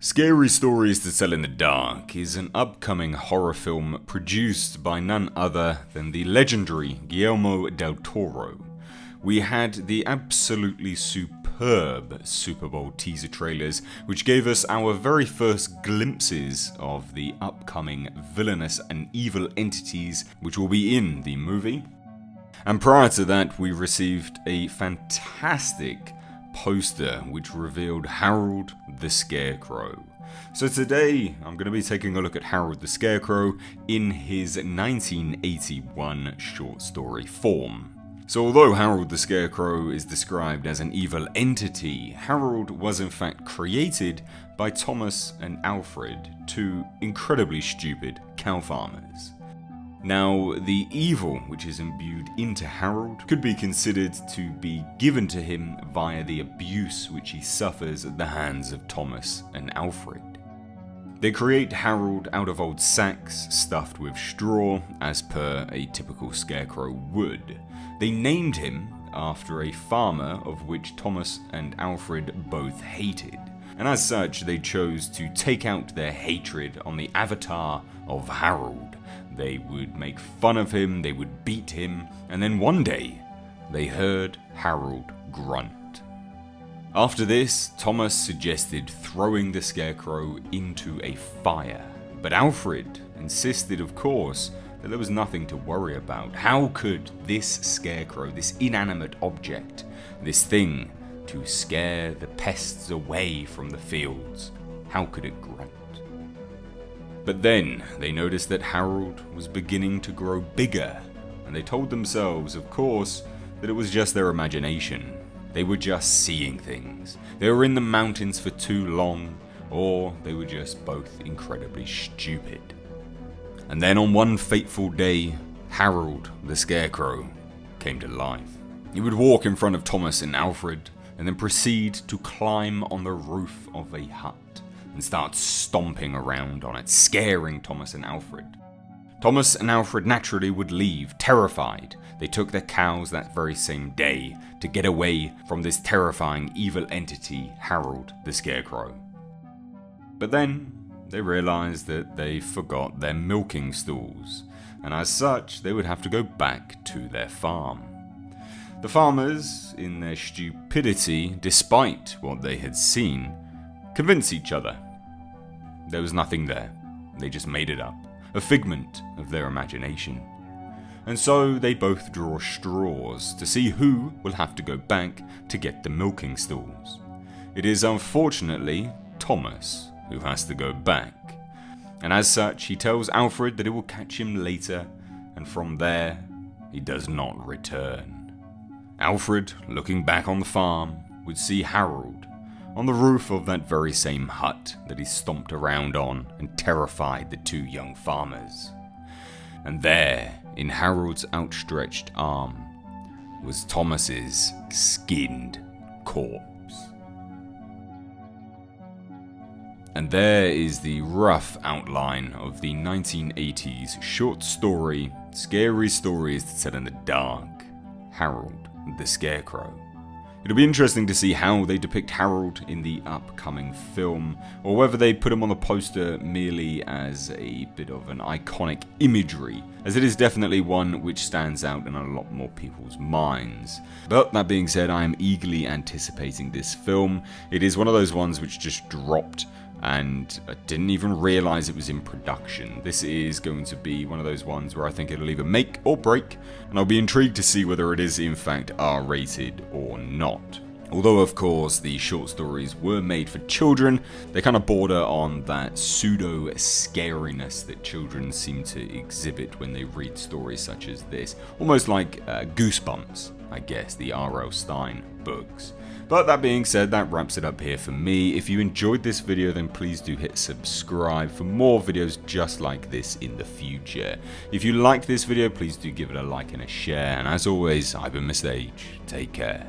Scary Stories to Tell in the Dark is an upcoming horror film produced by none other than the legendary Guillermo del Toro. We had the absolutely superb Super Bowl teaser trailers, which gave us our very first glimpses of the upcoming villainous and evil entities which will be in the movie. And prior to that, we received a fantastic poster which revealed Harold the Scarecrow. So today I'm going to be taking a look at Harold the Scarecrow in his 1981 short story form. So although Harold the Scarecrow is described as an evil entity, Harold was in fact created by Thomas and Alfred, two incredibly stupid cow farmers. Now, the evil which is imbued into Harold could be considered to be given to him via the abuse which he suffers at the hands of Thomas and Alfred. They create Harold out of old sacks stuffed with straw, as per a typical scarecrow would. They named him after a farmer of which Thomas and Alfred both hated, and as such they chose to take out their hatred on the avatar of Harold. They would make fun of him, they would beat him, and then one day, they heard Harold grunt. After this, Thomas suggested throwing the Scarecrow into a fire, but Alfred insisted, of course, that there was nothing to worry about. How could this Scarecrow, this inanimate object, this thing to scare the pests away from the fields, how could it grunt? But then they noticed that Harold was beginning to grow bigger, and they told themselves, of course, that it was just their imagination. They were just seeing things. They were in the mountains for too long, or they were just both incredibly stupid. And then on one fateful day, Harold the Scarecrow came to life. He would walk in front of Thomas and Alfred, and then proceed to climb on the roof of a hut and start stomping around on it, scaring Thomas and Alfred. Thomas and Alfred naturally would leave, terrified. They took their cows that very same day to get away from this terrifying evil entity, Harold the Scarecrow. But then they realized that they forgot their milking stools, and as such they would have to go back to their farm. The farmers, in their stupidity, despite what they had seen, convinced each other. There was nothing there. They just made it up. A figment of their imagination. And so they both draw straws to see who will have to go back to get the milking stools. It is unfortunately Thomas who has to go back. And as such, he tells Alfred that it will catch him later, and from there, he does not return. Alfred, looking back on the farm, would see Harold on the roof of that very same hut that he stomped around on and terrified the two young farmers. And there, in Harold's outstretched arm, was Thomas's skinned corpse. And there is the rough outline of the 1980s short story, Scary Stories to Tell in the Dark, Harold the Scarecrow. It'll be interesting to see how they depict Harold in the upcoming film, or whether they put him on the poster merely as a bit of an iconic imagery, as it is definitely one which stands out in a lot more people's minds. But that being said, I am eagerly anticipating this film. It is one of those ones which just dropped, and I didn't even realize it was in production. This is going to be one of those ones where I think it'll either make or break, and I'll be intrigued to see whether it is in fact R-rated or not. Although of course the short stories were made for children, they kind of border on that pseudo scariness that children seem to exhibit when they read stories such as this. Almost like Goosebumps, I guess, the R.L. Stine books. But that being said, that wraps it up here for me. If you enjoyed this video, then please do hit subscribe for more videos just like this in the future. If you liked this video, please do give it a like and a share. And as always, I've been Mr. H. Take care.